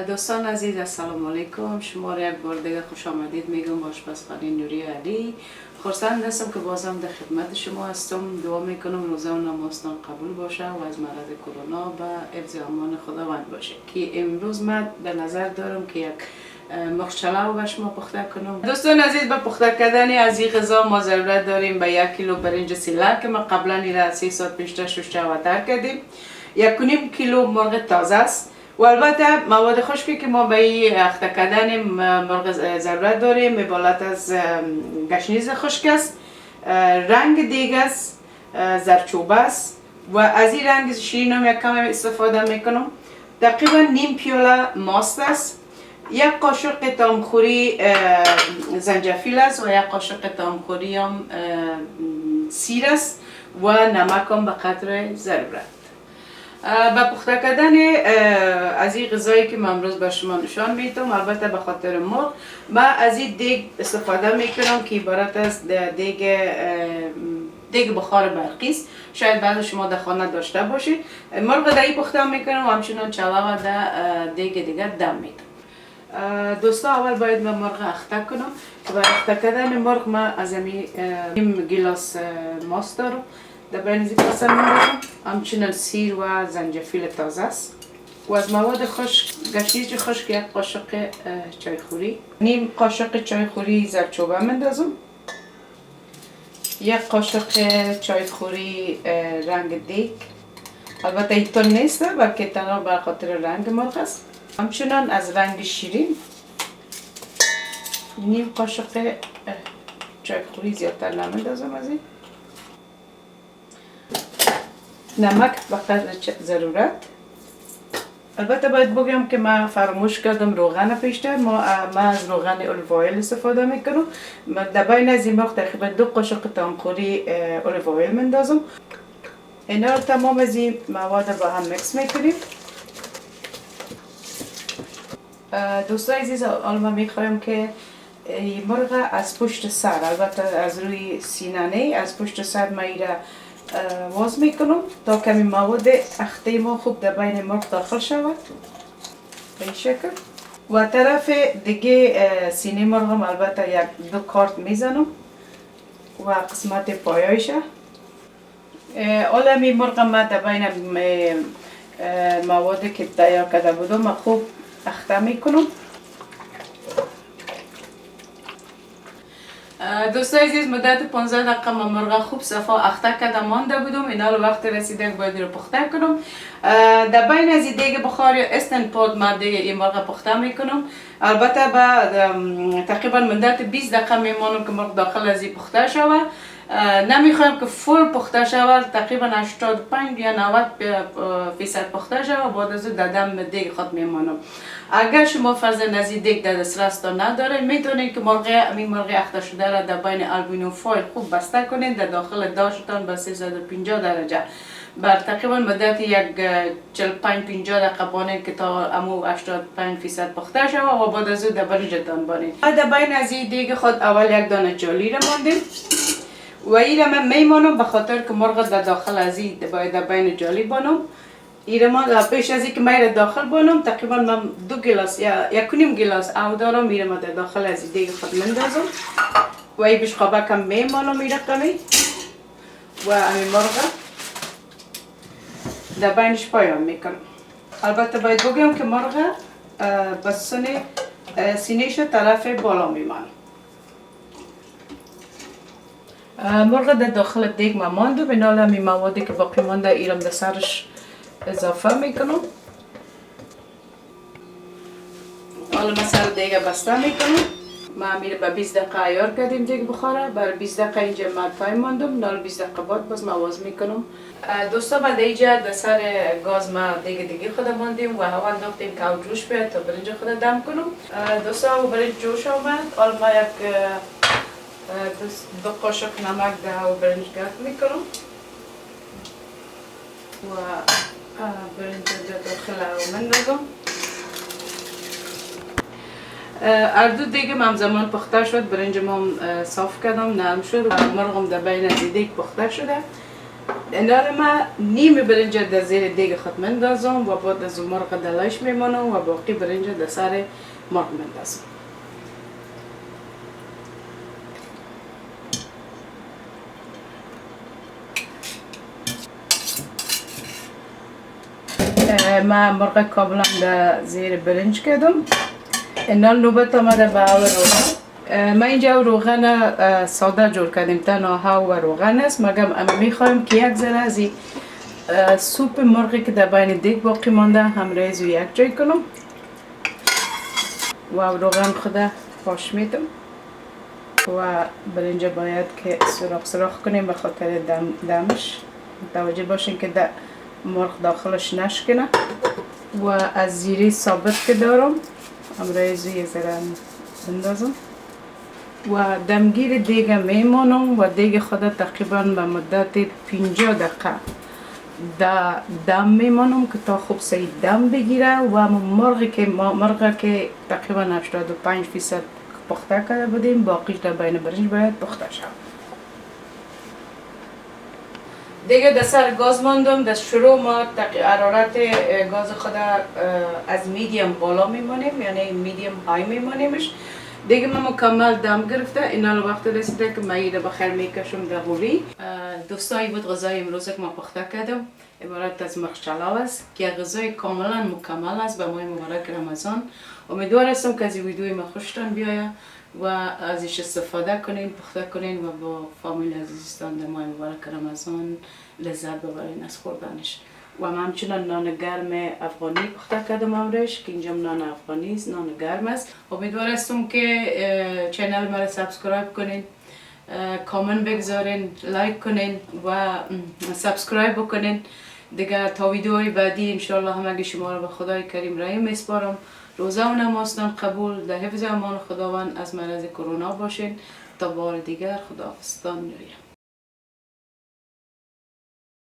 دوستان عزیز السلام علیکم. شما را یک بار دیگه خوش آمدید میگم با آشپزخانه نوری علی. خرسند هستم که بازم در خدمت شما هستم. دعا میکنم روزه و نمازتان قبول باشه و از مرض کرونا به حفظ امان خداوند باشه. که امروز من به نظر دارم که یک مرغ چلاو به شما پخته کنم. دوستان عزیز، به پخته کردن از این غذا ما ضرورت داریم به 1 کیلو برنج سیلک که ما قبلا این 3 ساعت پیش شش وتر کردیم. 1.5 کیلو مرغ تازه است. و البته مواد خشکی که ما به این اخته کردن مرغ ضرورت داریم عبارت از گشنیز خشک است، رنگ دیگ است، زرچوبه است و از این رنگ شیرین هم یک کم استفاده میکنم. تقریبا نیم پیاله ماست است، 1 قاشق تامخوری زنجفیل است و 1 قاشق تامخوری هم سیر است و نمک هم به قدر ضرورت. با پخته کردن از این غذایی که من امروز به شما نشان میدم، البته به خاطر مرغ من از این دیگ استفاده میکنم که عبارت از دیگ بخار برقی است. شاید بعضی شما در خانه داشته باشید. مرغ در این پخته میکنم و همچنان چلاو در دیگ دیگر دم میدم. دوستا اول باید من مرغ اخته کنم که برای اخته کردن مرغ من از نیم گلاس ماست دارم. در بین این کاسه می‌ریزم. همچنین سیر و زنجفیل تازه است و از مواد خشک گشنیز خشک 1 قاشق چایخوری، نیم قاشق چایخوری زرچوبه میندازم، 1 قاشق چایخوری رنگ دیگ، البته این تون نیست بلکه تنها به خاطر رنگ مرغ است. همچنین از رنگ شیرین نیم قاشق چایخوری، زیادتر نمیندازم از این. نمک به قدر ضرورت. البته باید بگم که من فراموش کردم روغن پیشتر. من از روغن الیو اویل استفاده میکنم. در بین از این مرغ تقریبا 2 قاشق تامخوری الیو اویل میندازم. اینا رو تمام از این مواد با هم میکس میکنیم. دوستان عزیز، الان میخوایم که این مرغ از پشت سر، البته از روی سینه نه، از پشت سر من واز میکنم تا کمی مواد اخته ما خوب در بین مرغ داخل شود به این شکل. و طرف دیگه سینه مرغ هم البته 2 کارت میزنم و قسمت پایایشه. حالا می مرغ ما در بین مواد که تیار کرده بودم خوب اخته میکنم. دوستان عزیز، مدت 15 دقیقه من مرغ خوب صفا اخته کرده مانده بودم. اینا رو وقت رسیده باید رو پخته کنم. در بین از این دیگه بخار یا استن پاد من دیگه این مرغ پخته میکنم. البته با تقریبا مدت 20 دقیقه میمانم که مرغ داخل از این پخته شود. نمیخوایم که فول پخته شود، تقریبا 85 یا 90% پخته شود. بعد از اون دم دیگ خود میمانم. اگر شما فرض نزدیک دیگ در دسترستان نداره، میتونید که مرغ اخته شده را در بین آلومینیوم فویل خوب بسته کنید در داخل داشتان به 350 درجه بر تقریبا مدت 45-50 دقیقه بانید که تا امو 85% پخته شود و بعد از اون در برنجتان بانید. در بین از این دیگ خود اول 1 دانه جالی را ماندیم و این را من میمانم به خاطر که مرغ در داخل از این باید در بین جالی بانم. ایرمان پیش از اینکه من داخل بانم تقریبا من 2 گلاس یا 1.5 گلاس آب دارم. ایرمان در داخل از دیگه خود مندازم و این بشقابه کم میمانم این رقمی و همین مرغ در بینش پایان میکنم. البته باید بگم که مرغ بس سینهش طرف بالا میمانم. مرغ در داخل دیگ من ماندم. این حالا همین موادی که باقی مانده ایرم در سرش اضافه میکنم. حالا من سر دیگه بسته میکنم. ما میره به 20 دقیقه عیار کردیم دیگه بخوره. برای 20 دقیقه اینجا من تایم ماندم. حالا 20 دقیقه بعد باز مواز میکنم. دوستا بعد اینجا در سر گاز ما دیگه خود ماندیم و هوا انداختیم که جوش بیاد تا برنج خود دم کنم. دوستا برنج جوش آمد. حالا ما 2 قاشق نمک در برنج گرد میکنم و برنج داخل مندازم. اردو دیگه همزمان پخته شد. برنجم هم صاف کردم، نرم شد. مرغم در بین از دیگ پخته شده. اینا رو من نیم برنج در زیر دیگ خود مندازم و بعد از مرغ دلایش میمانم و باقی برنج در سر مرغ مندازم. من مرغ کاملا در زیر برنج کردم. اینا نوبت آمده به روغن. ما اینجا روغن ساده جور کردیم، تنها و روغن است، مگم میخوایم که یک ذره از سوپ مرغی که در بین دیگ باقی مانده همراه از یک جای کنم و روغن خود پاش میدم و برنج باید که سراخ کنیم به خاطر دمش. متوجه باشین که مرغ داخلش نشکنه و از زیری ثابت که دارم همراه از یک ذره بندازم و دمگیر دیگ میمانم و دیگ خود تقریبا به مدت 50 دقیقه دم میمانم که تا خوب سعی دم بگیره و مرغی که تقریبا 75% پخته کرده بودیم باقیش در بین برنج باید پخته شد. دیگه در سر گاز ماندم. در شروع ما حرارت گاز خود از میدیم بالا میمانیم، یعنی میدیم های میمانیمش. دیگه من مکمل دم گرفته. اینا وقت رسیده که من ایره بخیر میکشم در غوری. دوستایی بود غذای امروز که ما پخته کردم عبارت از مرغ چلاو است که غذای کاملا مکمل است به ماه مبارک رمضان. امیدوار هستم که از این ویدیوی ما خوشتان بیاید و ازش استفاده کنین، پخته کنین و با فامیل عزیزتان در ماه مبارک رمضان لذت ببرین از خوردنش. و من همچنان نان گرم افغانی پخته کردم امروز که اینجا نان افغانی است، نان گرم است. امیدوار هستم که چینل ما را سابسکرایب کنین، کامنت بگذارین، لایک کنین و سابسکرایب بکنین. دیگه تا ویدیوهای بعدی انشاءالله همگی شما را به خدای کریم رحیم میسپارم. روزه و نمازتان قبول، در حفظ امان خداوند از مرض کرونا باشین. تا بار دیگر خداحافظتان می‌گویم.